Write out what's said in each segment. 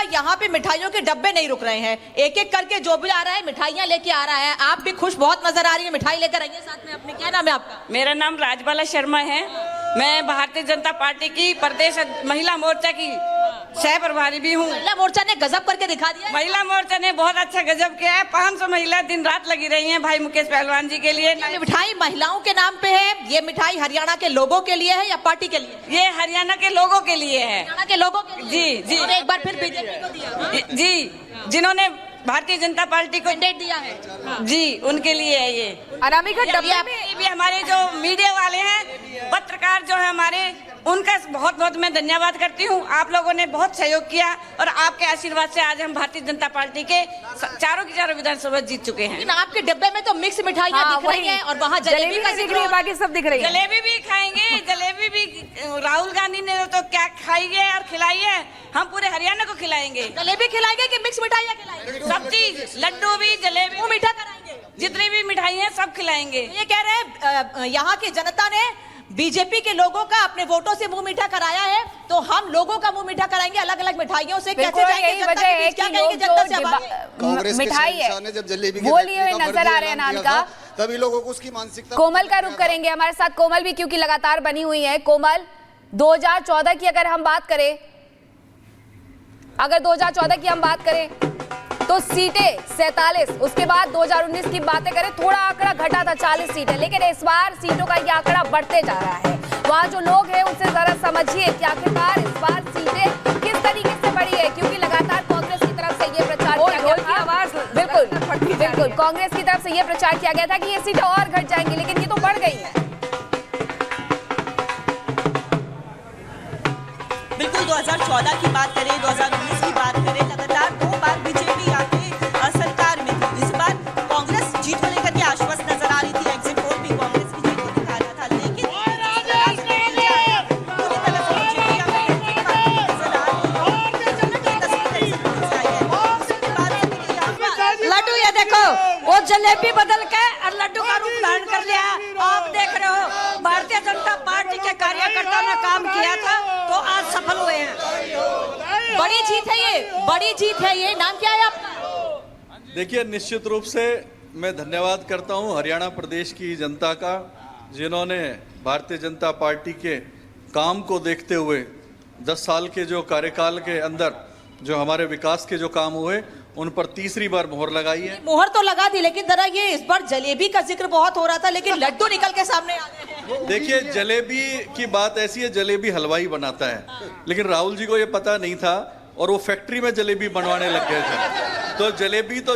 यहाँ पे मिठाइयों के डब्बे नहीं रुक रहे हैं, एक एक करके जो भी आ रहा है मिठाइयाँ लेके आ रहा है। आप भी खुश बहुत नजर आ रही है, मिठाई लेकर आइए साथ में अपने। क्या नाम है आपका? मेरा नाम राजबाला शर्मा है। मैं भारतीय जनता पार्टी की प्रदेश महिला मोर्चा की सह प्रभारी भी हूँ। महिला मोर्चा ने गजब करके दिखा दिया। महिला मोर्चा ने बहुत अच्छा गजब किया है। 500 महिला दिन रात लगी रही हैं भाई मुकेश पहलवान जी के लिए। मिठाई महिलाओं के नाम पे है, ये मिठाई हरियाणा के लोगों के लिए है या पार्टी के लिए? ये हरियाणा के लोगों के लिए है। हरियाणा के लोगों के लिए? जी जी। एक बार फिर बीजेपी को दिया। जी, जिन्होंने भारतीय जनता पार्टी को मैंडेट दिया है जी, उनके लिए है ये। अनामिका डब्बे में भी हमारे जो मीडिया वाले हैं, पत्रकार जो है हमारे, उनका बहुत बहुत मैं धन्यवाद करती हूँ। आप लोगों ने बहुत सहयोग किया और आपके आशीर्वाद से आज हम भारतीय जनता पार्टी के चारों की चारों विधानसभा जीत चुके हैं। लेकिन आपके डिब्बे में तो मिक्स मिठाइयाँ दिख रही हैं और वहाँ जलेबी का दिख रही है, बाकी सब दिख रही है। जलेबी भी खाएंगे, जलेबी भी राहुल गांधी ने तो क्या खाई है और खिलाई है, हम पूरे हरियाणा को खिलाएंगे। जलेबी खिलाएंगे कि मिक्स मिठाइयाँ खिलाएंगे? सब चीज, लड्डू भी, जलेबी, वो मीठा कराएंगे, जितनी भी मिठाई है सब खिलाएंगे। ये कह रहे हैं यहाँ की जनता ने बीजेपी के लोगों का अपने वोटों से मुंह मीठा कराया है, तो हम लोगों का मुंह मीठा कराएंगे अलग अलग मिठाइयों से। कैसे जाएंगे जनता के बीच? क्या कहेंगे जनता से? कांग्रेस के मिठाई है, शहंशाह ने जब जलेबी वो लिए हुए नजर आ रहे हैं नानका। तभी लोगों को उसकी मानसिकता। कोमल का रुख करेंगे हमारे साथ, कोमल भी क्योंकि लगातार बनी हुई है। कोमल, 2014 की अगर हम बात करें, अगर 2014 की हम बात करें तो सीटें 47, उसके बाद 2019 की बातें करें थोड़ा आंकड़ा घटा था 40 सीटें, लेकिन इस बार सीटों का ये आंकड़ा बढ़ते जा रहा है। वहां जो लोग हैं उनसे जरा समझिए कि आखिरकार इस बार सीटें किस तरीके से बढ़ी है, क्योंकि लगातार कांग्रेस की तरफ से ये प्रचार किया गया था। बिल्कुल कांग्रेस की तरफ से ये प्रचार किया गया था कि ये सीटें और घट जाएंगी, लेकिन ये तो बढ़ गई है। बिल्कुल 2014 की बात करें, 2019 की बात करें, लगातार 2 बार बीजेपी आके सरकार में थी। इस बार कांग्रेस जीत को लेकर के आश्वस्त नजर आ रही थी, एग्जिट पोल भी कांग्रेस की जीत को दिखा रहा था, लेकिन पूरी तरह से बीजेपी नजर आ रही है। लड्डू ये देखो, वो जलेबी बदल के और लड्डू का रूप धारण कर लिया। आप देख रहे हो भारतीय जनता पार्टी के कार्यकर्ताओं ने काम किया था तो आज सफल हुए हैं। बड़ी जीत है ये, बड़ी जीत है ये। नाम क्या है आपका? देखिए, निश्चित रूप से मैं धन्यवाद करता हूं हरियाणा प्रदेश की जनता का, जिन्होंने भारतीय जनता पार्टी के काम को देखते हुए 10 साल के जो कार्यकाल के अंदर जो हमारे विकास के जो काम हुए उन पर तीसरी बार मोहर लगाई है। मोहर तो लगा दी, लेकिन जरा ये इस बार जलेबी का जिक्र बहुत हो रहा था, लेकिन लड्डू निकल के सामने आ गए हैं। देखिए, जलेबी की बात ऐसी है, जलेबी हलवाई बनाता है, लेकिन राहुल जी को ये पता नहीं था और वो फैक्ट्री में जलेबी बनवाने लग गए थे। तो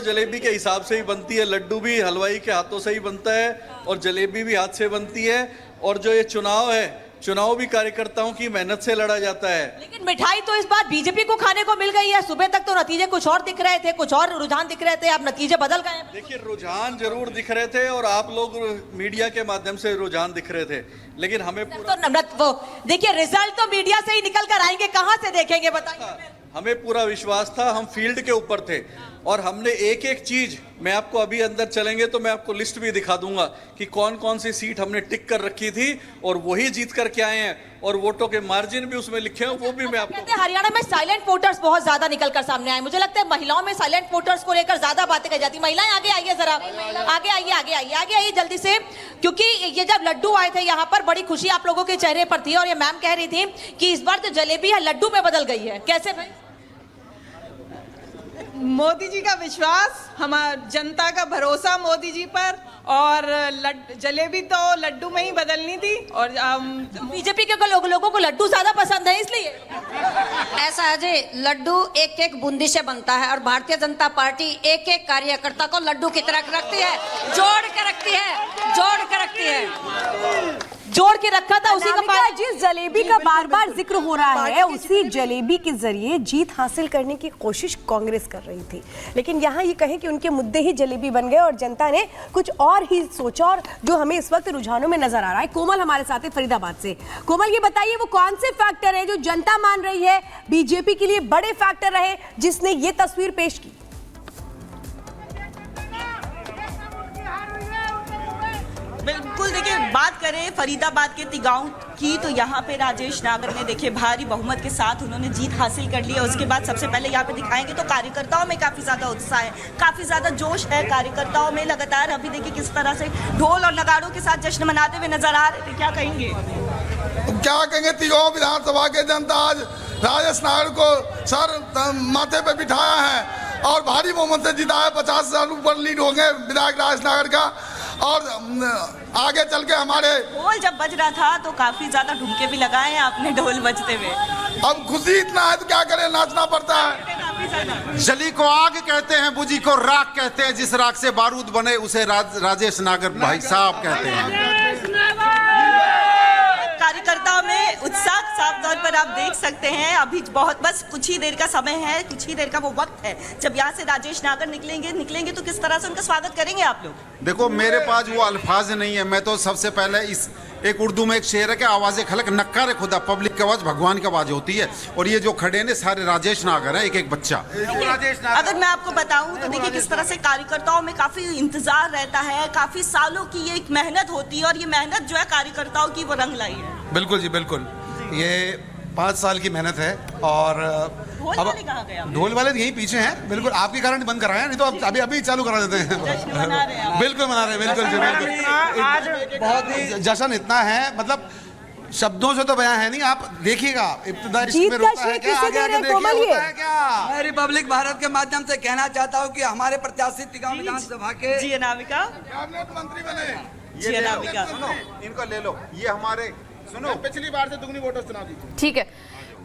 जलेबी के हिसाब से ही बनती है, लड्डू भी हलवाई के हाथों से ही बनता है और जलेबी भी हाथ से बनती है। और जो ये चुनाव है, चुनाव भी कार्यकर्ताओं की मेहनत से लड़ा जाता है। लेकिन मिठाई तो इस बार बीजेपी को खाने को मिल गई है। सुबह तक तो नतीजे कुछ और दिख रहे थे, कुछ और रुझान दिख रहे थे, अब नतीजे बदल गए हैं। देखिए, रुझान जरूर दिख रहे थे और आप लोग मीडिया के माध्यम से रुझान दिख रहे थे, लेकिन हमें तो देखिए, रिजल्ट तो मीडिया से ही निकल कर आएंगे, कहां से देखेंगे बताइए। हमें पूरा विश्वास था, हम फील्ड के ऊपर थे और हमने एक एक चीज, मैं आपको अभी अंदर चलेंगे तो मैं आपको लिस्ट भी दिखा दूंगा कि कौन कौन सी सीट हमने टिक कर रखी थी और वही जीत करके आए हैं और वोटों के मार्जिन भी उसमें लिखे हैं, वो भी मैं आपको। हरियाणा में साइलेंट वोटर्स बहुत ज्यादा निकल कर सामने आए। मुझे लगता है महिलाओं में साइलेंट वोटर्स को लेकर ज्यादा बातें कही जाती। महिलाएं आगे आइए, जरा आगे आइए, आगे आइए, आगे आइए जल्दी से, क्योंकि ये जब लड्डू आए थे यहाँ पर बड़ी खुशी आप लोगों के चेहरे पर थी और ये मैम कह रही थी कि इस बार तो जलेबी है लड्डू में बदल गई है। कैसे भाई? मोदी जी का विश्वास, हमारा जनता का भरोसा मोदी जी पर, और जलेबी तो लड्डू में ही बदलनी थी। और बीजेपी के लोगों को लड्डू ज्यादा पसंद है इसलिए ऐसा है जी, लड्डू एक एक बूंदी से बनता है और भारतीय जनता पार्टी एक एक कार्यकर्ता को लड्डू की तरह रखती है, जोड़ के रखती है, जोड़ के रखती है। जोड़ के रखा था उसी का। जिस जलेबी का बार बार जिक्र हो रहा है, उसी जलेबी के जरिए जीत हासिल करने की कोशिश कांग्रेस कर रही थी, लेकिन यहाँ ये कहें कि उनके मुद्दे ही जलेबी बन गए और जनता ने कुछ और ही सोचा, और जो हमें इस वक्त रुझानों में नजर आ रहा है। कोमल हमारे साथ है फरीदाबाद से। कोमल, ये बताइए वो कौन से फैक्टर है जो जनता मान रही है बीजेपी के लिए बड़े फैक्टर रहे जिसने ये तस्वीर पेश की? बिल्कुल, देखिए बात करें फरीदाबाद के तिगांव की, तो यहाँ पे राजेश नागर ने देखिए भारी बहुमत के साथ उन्होंने जीत हासिल कर ली है। उसके बाद सबसे पहले यहाँ पे दिखाएंगे तो कार्यकर्ताओं में काफी ज्यादा उत्साह है, काफी ज्यादा जोश है कार्यकर्ताओं में लगातार। अभी देखिए किस तरह से ढोल और नगाड़ों के साथ जश्न मनाते हुए नजर आ रहे थे। क्या कहेंगे? क्या कहेंगे, तिगांव विधानसभा के जनता आज राजेश नागर को सर माथे पे बिठाया है और भारी बहुमत से जीता है। 50,000 ऊपर लीड हो गए विधायक राजेश नागर का। और आगे चल के हमारे ढोल जब बज रहा था तो काफी ज्यादा ढुमके भी लगाए हैं आपने ढोल बजते हुए। अब खुशी इतना है तो क्या करें, नाचना पड़ता है। जली को आग कहते हैं, बुझी को राख कहते हैं, जिस राख से बारूद बने उसे राजेश नागर भाई साहब कहते हैं। कार्यकर्ताओं में उत्साह साफ तौर पर आप देख सकते हैं। अभी बहुत बस कुछ ही देर का समय है, कुछ ही देर का वो वक्त है जब यहाँ से राजेश नागर निकलेंगे तो किस तरह से उनका स्वागत करेंगे आप लोग? देखो मेरे पास वो अल्फाज नहीं है। मैं तो सबसे पहले इस एक उर्दू में एक शेर है कि आवाज़ खलक नक्कार खुदा, पब्लिक की आवाज़ भगवान की आवाज़ होती है। और ये जो खड़े ने सारे राजेश नागर हैं, एक एक बच्चा। अगर मैं आपको बताऊं तो देखिए किस तरह से कार्यकर्ताओं में काफी इंतजार रहता है, काफी सालों की ये एक मेहनत होती है और ये मेहनत जो है कार्यकर्ताओं की वो रंग लाई है। बिल्कुल जी बिल्कुल, ये 5 साल की मेहनत है। और ढोल वाले कहाँ गए? ढोल वाले यहीं पीछे हैं, बिल्कुल आपके कारण बंद कराया, नहीं तो अब अभी चालू करा देते हैं। बिल्कुल मना रहे हैं, बिल्कुल जी बिल्कुल। आज बहुत ही जश्न इतना है, मतलब शब्दों से तो बयां है नहीं। आप देखिएगा इब्तिदा इसमें रोता है क्या, आगे आगे देखिए होता है क्या। मैं रिपब्लिक भारत के माध्यम से कहना चाहता हूं कि हमारे प्रत्याशी तिगांव विधानसभा के जी अनामिका कैबिनेट मंत्री बने। जी अनामिका, सुनो इनको ले लो, ये हमारे सुनो पिछली बार से दुगनी वोटर चुनाव जीते। ठीक है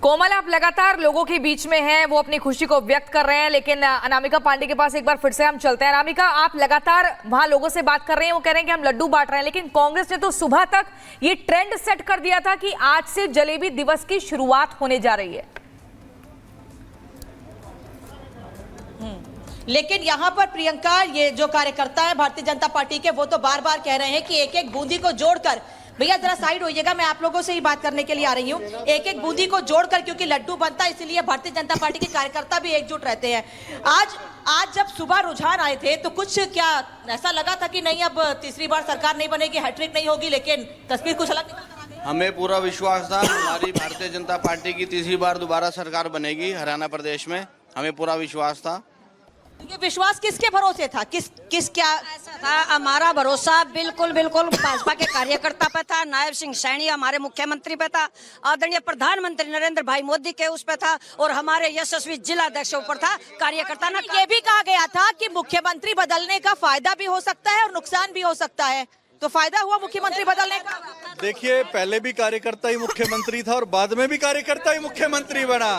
कोमल, आप लगातार लोगों के बीच में हैं, वो अपनी खुशी को व्यक्त कर रहे हैं, लेकिन अनामिका पांडे के पास एक बार फिर से हम चलते हैं। अनामिका, आप लगातार वहां लोगों से बात कर रहे हैं, वो कह रहे हैं कि हम लड्डू बांट रहे हैं, लेकिन कांग्रेस ने तो सुबह तक ये ट्रेंड सेट कर दिया था कि आज से जलेबी दिवस की शुरुआत होने जा रही है। लेकिन यहाँ पर प्रियंका, ये जो कार्यकर्ता है भारतीय जनता पार्टी के, वो तो बार बार कह रहे हैं कि एक एक बूंदी को जोड़कर, भैया जरा साइड होइएगा, मैं आप लोगों से ही बात करने के लिए आ रही हूँ, एक एक बूंदी को जोड़कर, क्योंकि लड्डू बनता है इसलिए भारतीय जनता पार्टी के कार्यकर्ता भी एकजुट रहते हैं। आज जब सुबह रुझान आए थे तो कुछ क्या ऐसा लगा था कि नहीं अब तीसरी बार सरकार नहीं बनेगी, हैट्रिक नहीं होगी, लेकिन तस्वीर कुछ अलग निकल कर आ गई? हमें पूरा विश्वास था हमारी भारतीय जनता पार्टी की तीसरी बार दोबारा सरकार बनेगी हरियाणा प्रदेश में, हमें पूरा विश्वास था। ये विश्वास किसके भरोसे था? किस क्या था? हमारा भरोसा बिल्कुल भाजपा के कार्यकर्ता पे था, नायब सिंह सैनी हमारे मुख्यमंत्री पे था, आदरणीय प्रधानमंत्री नरेंद्र भाई मोदी के उस पे था, और हमारे यशस्वी जिला अध्यक्ष ऊपर था। कार्यकर्ता ने ये भी कहा गया था कि मुख्यमंत्री बदलने का फायदा भी हो सकता है और नुकसान भी हो सकता है, तो फायदा हुआ मुख्यमंत्री बदलने का? देखिए पहले भी कार्यकर्ता ही मुख्यमंत्री था और बाद में भी कार्यकर्ता ही मुख्यमंत्री बना,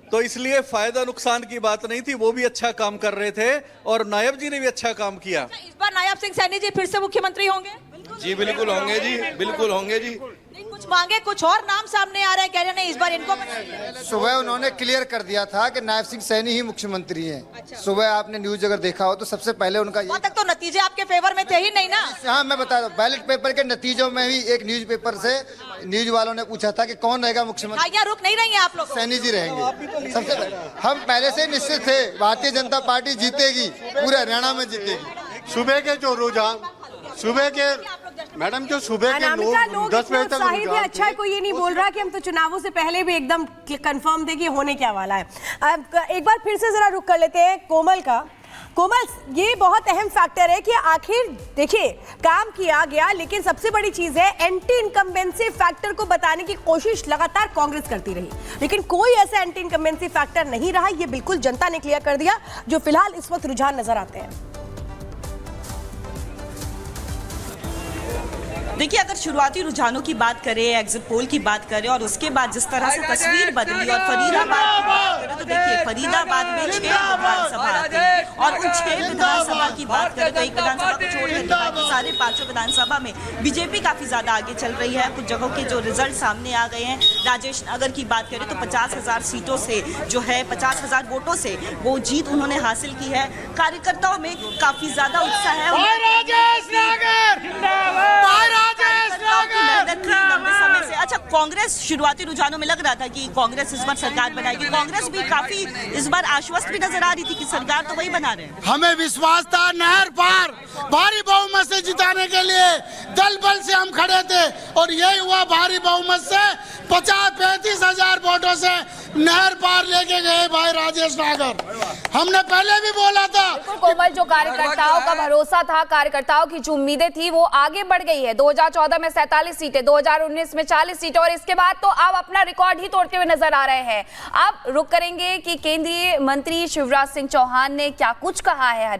तो इसलिए फायदा नुकसान की बात नहीं थी। वो भी अच्छा काम कर रहे थे और नायब जी ने भी अच्छा काम किया। इस बार नायब सिंह सैनी जी फिर से मुख्यमंत्री होंगे? जी बिल्कुल होंगे जी, बिल्कुल होंगे जी। नहीं, कुछ मांगे, कुछ और नाम सामने आ रहे हैं, कह रहे हैं इस बार इनको बनाइए। सुबह उन्होंने क्लियर कर दिया था कि नायब सिंह सैनी ही मुख्यमंत्री हैं। सुबह आपने न्यूज अगर देखा हो तो सबसे पहले उनका वहाँ तक तो नतीजे आपके फेवर में थे ही नहीं ना। हाँ मैं बता रहा हूँ, बैलेट पेपर के नतीजों में भी एक न्यूज पेपर से न्यूज वालों ने पूछा था कि कौन रहेगा मुख्यमंत्री। यहाँ रुक नहीं रही है आप लोग? सैनी जी रहेंगे। सबसे हम पहले से निश्चित थे भारतीय जनता पार्टी जीतेगी, पूरे हरियाणा में जीतेगी। सुबह के जो रुझान, सुबह के मैडम जो सुबह के लोग 10 बजे तक भी अच्छा है, कोई ये नहीं बोल रहा कि हम तो चुनावों से पहले भी एकदम कंफर्म थे कि होने क्या वाला है। एक बार फिर से जरा रुक कर लेते हैं कोमल का। कोमल, ये बहुत अहम फैक्टर है कि आखिर देखिए काम किया गया, लेकिन सबसे बड़ी चीज है एंटी इनकम्बेंसी फैक्टर को बताने की कोशिश लगातार कांग्रेस करती रही, लेकिन कोई ऐसा एंटी इनकम्बेंसी फैक्टर नहीं रहा। ये बिल्कुल जनता ने क्लियर कर दिया, जो फिलहाल इस वक्त रुझान नजर आते हैं। देखिए अगर शुरुआती रुझानों की बात करें, एग्जिट पोल की बात करें और उसके बाद जिस तरह से तस्वीर बदली और फरीदाबाद की बात करें तो देखिए फरीदाबाद में 6 विधानसभा आती है और उन 6 विधानसभा की बात करें तो एक विधानसभा को छोड़कर बाकी सारे 5 विधानसभा में बीजेपी काफी ज्यादा आगे चल रही है। कुछ जगहों के जो रिजल्ट सामने आ गए हैं, राजेश नगर की बात करें तो 50,000 सीटों से जो है 50,000 वोटों से वो जीत उन्होंने हासिल की है। कार्यकर्ताओं में काफी ज्यादा उत्साह है। अच्छा कांग्रेस शुरुआती रुझानों में लग रहा था कि कांग्रेस इस बार सरकार बनाएगी, कांग्रेस भी काफी इस बार आश्वस्त भी नजर आ रही थी कि सरकार तो वही बना रहे हैं। हमें विश्वास था नहर पार भारी बहुमत से जिताने के लिए दल बल से हम खड़े थे और यही हुआ। भारी बहुमत से 35 हजार वोटों से नहर पार लेके गए भाई राजेश नागर। हमने पहले भी बोला था। कोमल, जो कार्यकर्ताओं का भरोसा था, कार्यकर्ताओं की जो उम्मीदें थी वो आगे बढ़ गई है। 2014 में 47 सीटें, 2019 में 40 सीटें और इसके बाद तो आप अपना रिकॉर्ड ही तोड़ते हुए नजर आ रहे हैं। अब रुक करेंगे कि केंद्रीय मंत्री शिवराज सिंह चौहान ने क्या कुछ कहा है।